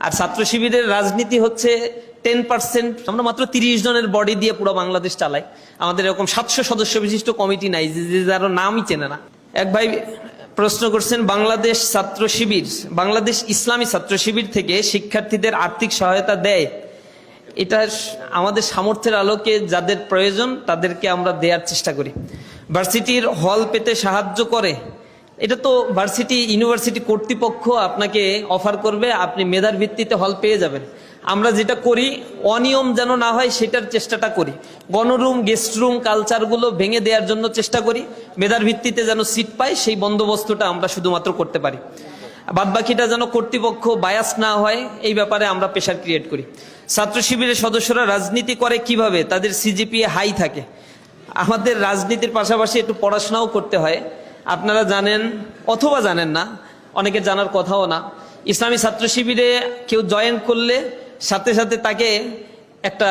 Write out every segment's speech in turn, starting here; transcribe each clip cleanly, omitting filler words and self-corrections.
আর ছাত্র শিবিরের রাজনীতি হচ্ছে 10%। আমরা মাত্র 30 জনের বডি দিয়ে পুরো বাংলাদেশ চালাই। আমাদের এরকম 700 সদস্য বিশিষ্ট কমিটি নাই যে যার নামই চেনে না। এক ভাই প্রশ্ন করছেন, বাংলাদেশ ছাত্র শিবির, বাংলাদেশ ইসলামী ছাত্র শিবির থেকে শিক্ষার্থীদের আর্থিক সহায়তা দেয়? এটা আমাদের সামর্থ্যের আলোকে যাদের প্রয়োজন তাদেরকে আমরা দেওয়ার চেষ্টা করি। ভার্সিটির হল পেতে সাহায্য করে, এটা তো ইউনিভার্সিটি কর্তৃপক্ষ আপনাকে অফার করবে, আপনি মেধার ভিত্তিতে হল পেয়ে যাবেন। আমরা যেটা করি, অনিয়ম যেন না হয় সেটার চেষ্টাটা করি। গণরুম, গেস্ট রুম কালচারগুলো ভেঙে দেওয়ার জন্য চেষ্টা করি। মেধার ভিত্তিতে যেন সিট পায় সেই বন্দোবস্তটা আমরা শুধুমাত্র করতে পারি। বাদবাকিটা যেন কর্তৃপক্ষ বায়াস না হয় এই ব্যাপারে আমরা প্রেশার ক্রিয়েট করি। ছাত্র শিবিরের সদস্যরা রাজনীতি করে কিভাবে? তাদের সিজিপিএ হাই থাকে। আমাদের রাজনীতির পাশাপাশি একটু পড়াশোনাও করতে হয়। আপনারা জানেন অথবা জানেন না, অনেকে জানার কথাও না, ইসলামী ছাত্র শিবিরে কেউ জয়েন করলে সাথে সাথে তাকে একটা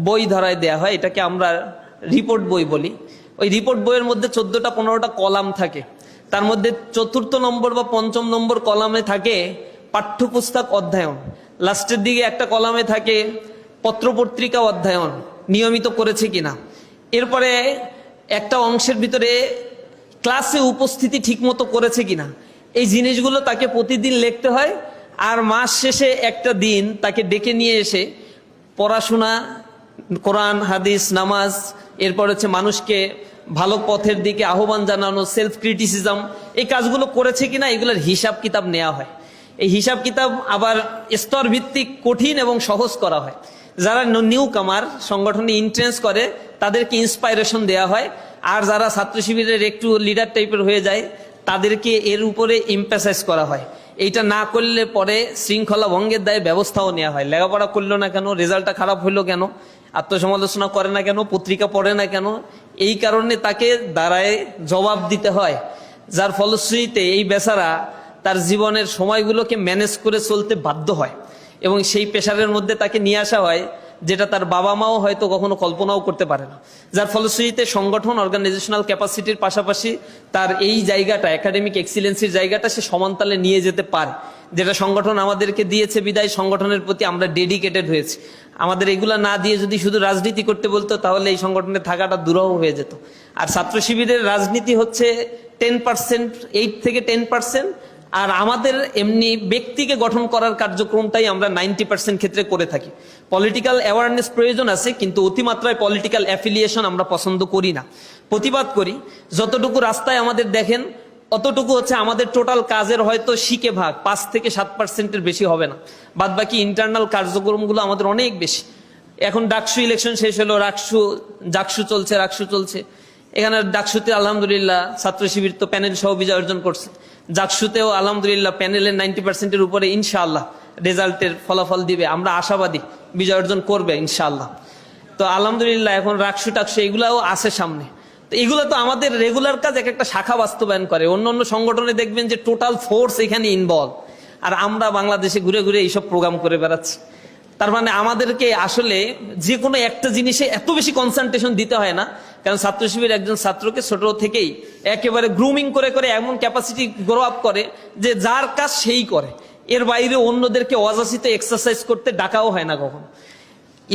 বই ধরায় দেয়া হয়, এটাকে আমরা রিপোর্ট বই বলি। ওই রিপোর্ট বইয়ের মধ্যে 14টা 15টা কলাম থাকে। তার মধ্যে 4র্থ নম্বর বা 5ম নম্বর কলামে থাকে পাঠ্যপুস্তক অধ্যয়ন, লাস্টের দিকে একটা কলামে থাকে পত্রপত্রিকা অধ্যয়ন নিয়মিত করেছে কিনা, এরপরে একটা অংশের ভিতরে ক্লাসে উপস্থিতি ঠিকমতো করেছে কিনা। এই জিনিসগুলো তাকে প্রতিদিন লিখতে হয়। আর মাস শেষে একটা দিন তাকে ডেকে নিয়ে এসে পড়াশোনা, কোরআন হাদিস, নামাজ, এরপর হচ্ছে মানুষকে ভালো পথের দিকে আহ্বান জানানো, সেলফ ক্রিটিসিজম, এই কাজগুলো করেছে কিনা এগুলোর হিসাব কিতাব নেওয়া হয়। এই হিসাব কিতাব আবার স্তর ভিত্তিক কঠিন এবং সহজ করা হয়। যারা নিউ কামার সংগঠনে ইন্ট্রেন্স করে তাদেরকে ইন্সপাইরেশন দেওয়া হয়। আর যারা ছাত্র শিবিরের একটু লিডার টাইপের হয়ে যায় তাদেরকে এর উপরে এমফাসাইজ করা হয়। এইটা না করলে পরে শৃঙ্খলা ভঙ্গের দায়ে ব্যবস্থাও নেওয়া হয়। লেখাপড়া করলো না কেন, রেজাল্টটা খারাপ হইলো কেন, আত্মসমালোচনা করে না কেন, পত্রিকা পড়ে না কেন, এই কারণে তাকে দাঁড়ায় জবাব দিতে হয়। যার ফলশ্রুতিতে এই বেচারা তার জীবনের সময়গুলোকে ম্যানেজ করে চলতে বাধ্য হয় এবং সেই পেশারের মধ্যে তাকে নিয়ে আসা হয় যেটা তার বাবা মাও হয়তো কখনো কল্পনাও করতে পারে না। যার ফলশ্রুতিতে সংগঠন, অর্গানাইজেশনাল ক্যাপাসিটির পাশাপাশি তার এই জায়গাটা, একাডেমিক এক্সিলেন্সির জায়গাটা সে সমানতালে নিয়ে যেতে পারে, যেটা সংগঠন আমাদেরকে দিয়েছে। বিদায় সংগঠনের প্রতি আমরা ডেডিকেটেড হয়েছি। আমাদের এগুলা না দিয়ে যদি শুধু রাজনীতি করতে বলতো তাহলে এই সংগঠনে থাকাটা দুরূহ হয়ে যেত। আর ছাত্র শিবিরের রাজনীতি হচ্ছে 10%, 8 থেকে 10%। আর আমাদের এমনি ব্যক্তিকে গঠন করার কার্যক্রমটাই আমরা 90% ক্ষেত্রে করে থাকি। পলিটিক্যাল অ্যাওয়ারনেস প্রয়োজন আছে, কিন্তু অতিমাত্রায় পলিটিক্যাল অ্যাফিলিয়েশন আমরা পছন্দ করি না, প্রতিবাদ করি। যতটুকু রাস্তায় আমাদের দেখেন অতটুকু হচ্ছে আমাদের টোটাল কাজের হয়তো শিখে ভাগ 5 থেকে 7%-এর বেশি হবে না। বাদ বাকি ইন্টারনাল কার্যক্রমগুলো আমাদের অনেক বেশি। এখন ডাকসু ইলেকশন শেষ হলো, জাকসু চলছে। এখানে ডাকসুতে আলহামদুলিল্লাহ ছাত্র শিবির তো প্যানেল সহ বিজয় অর্জন করছে। জাকসুতেও আলহামদুলিল্লাহ প্যানেলের 90%-এর উপরে ইনশাআল্লাহ রেজাল্টের ফলাফল দিবে। আমরা আশাবাদী বিজয় অর্জন করবে ইনশাআল্লাহ। তো আলহামদুলিল্লাহ এখন রাকসু টাকসু এগুলাও আছে সামনে। তো এগুলো তো আমাদের রেগুলার কাজ, এক একটা শাখা বাস্তবায়ন করে। অন্য অন্য সংগঠনে দেখবেন যে টোটাল ফোর্স এখানে ইনভলভ, আর আমরা বাংলাদেশে ঘুরে ঘুরে এইসব প্রোগ্রাম করে বেড়াচ্ছি। তার মানে আমাদেরকে আসলে যে কোনো একটা জিনিসে এত বেশি কনসেন্ট্রেশন দিতে হয় না, কারণ ছাত্র শিবির একজন ছাত্রকে ছোট থেকেই একেবারে গ্রুমিং করে করে এমন ক্যাপাসিটি গ্রো আপ করে যে যার কাজ সেই করে। এর বাইরে অন্যদেরকে অযাচিত এক্সারসাইজ করতে ডাকাও হয় না কখনো।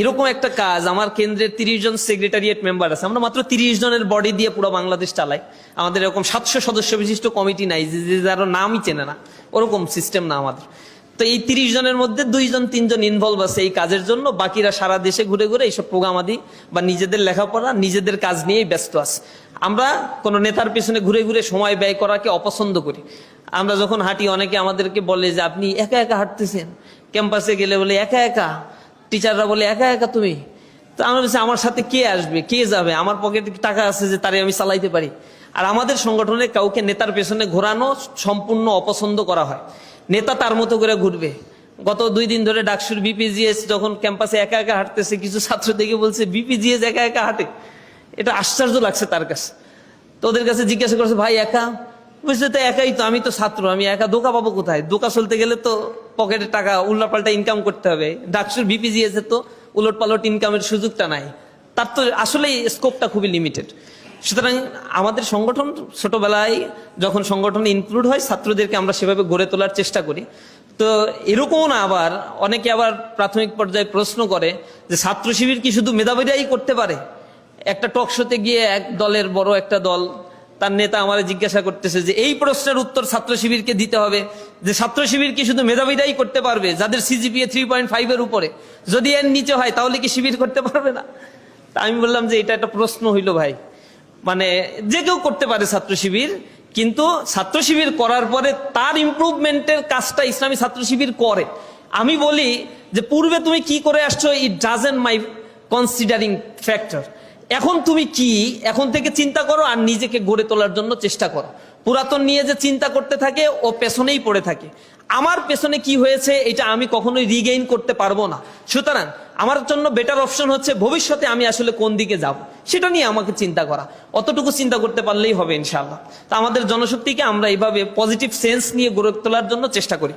এরকম একটা কাজ আমার কেন্দ্রের 30 জন সেক্রেটারিয়েট মেম্বার আছে। আমরা মাত্র 30 জনের বডি দিয়ে পুরো বাংলাদেশ চালাই। আমাদের এরকম 700 সদস্য বিশিষ্ট কমিটি নাই যে যার নামই চেনে না, ওরকম সিস্টেম না আমাদের। তো এই 30 জনের মধ্যে 2 জন 3 জন ইনভলভ আছে এই কাজের জন্য। বাকিরা সারা দেশে ঘুরে ঘুরে এইসব প্রোগ্রাম আদি বা নিজেদের লেখাপড়া, নিজেদের কাজ নিয়েই ব্যস্ত আছে। আমরা কোনো নেতার পিছনে ঘুরে ঘুরে সময় ব্যয় করাকে অপছন্দ করি। আমরা যখন হাঁটি অনেকে আমাদেরকে বলে যে আপনি একা একা হাঁটতেছেন, ক্যাম্পাসে গেলে বলে একা একা, টিচাররা বলে একা একা তুমি। তো আমরা বলছি আমার সাথে কে আসবে, কে যাবে, আমার পকেটে টাকা আছে যে তারে আমি চালাইতে পারি। আর আমাদের সংগঠনে কাউকে নেতার পেছনে ঘোরানো সম্পূর্ণ অপছন্দ করা হয়। নেতা তার মতো করে ঘুরবে। গত 2 দিন ধরে ডাকসুর বিপিজিএস যখন ক্যাম্পাসে একা একা হাঁটতেছে, কিছু ছাত্র দেখে বলছে বিপিজিএস একা একা হাঁটে। এটা আশ্চর্য লাগছে তার কাছে। তো ওদের কাছে জিজ্ঞাসা করছে ভাই একা? বুঝতে তো একাই তো, আমি তো ছাত্র, আমি একা দোকা পাবো কোথায়? দোকা চলতে গেলে তো পকেটে টাকা উল্টাপাল্টা ইনকাম করতে হবে। ডাকসুর বিপিজিএস এর তো উলট পালট ইনকামের সুযোগটা নাই, তার তো আসলে স্কোপটা খুবই লিমিটেড। সুতরাং আমাদের সংগঠন ছোটবেলায় যখন সংগঠনে ইনক্লুড হয় ছাত্রদেরকে আমরা সেভাবে গড়ে তোলার চেষ্টা করি। তো এরকম না, আবার অনেকে আবার প্রাথমিক পর্যায়ে প্রশ্ন করে যে ছাত্র শিবির কি শুধু মেধাবীরাই করতে পারে? একটা টক শোতে গিয়ে এক দলের বড় একটা দল, তার নেতা আমারে জিজ্ঞাসা করতেছে যে এই প্রশ্নের উত্তর ছাত্র শিবিরকে দিতে হবে, যে ছাত্র শিবির কি শুধু মেধাবীরাই করতে পারবে যাদের সিজিপিএ 3.5 এর উপরে? যদি এর নিচে হয় তাহলে কি শিবির করতে পারবে না? তা আমি বললাম যে এটা একটা প্রশ্ন হইলো ভাই, মানে যে কেউ করতে পারে ছাত্র শিবির, কিন্তু ছাত্র শিবির করার পরে তার ইমপ্রুভমেন্টের কাজটা ইসলামী ছাত্র শিবির করে। আমি বলি যে পূর্বে তুমি কি করে আসছো, it doesn't my considering factor. এখন তুমি কি এখন থেকে চিন্তা করো আর নিজেকে গড়ে তোলার জন্য চেষ্টা করো। পুরাতন নিয়ে যে চিন্তা করতে থাকে ও পেছনেই পড়ে থাকে। আমার পেছনে কি হয়েছে এটা আমি কখনোই রিগেইন করতে পারবো না। সুতরাং আমার জন্য বেটার অপশন হচ্ছে ভবিষ্যতে আমি আসলে কোন দিকে যাব সেটা নিয়ে আমাকে চিন্তা করা। অতটুকু চিন্তা করতে পারলেই হবে ইনশাআল্লাহ। তা আমাদের জনশক্তিকে আমরা এইভাবে পজিটিভ সেন্স নিয়ে গড়ে তোলার জন্য চেষ্টা করি।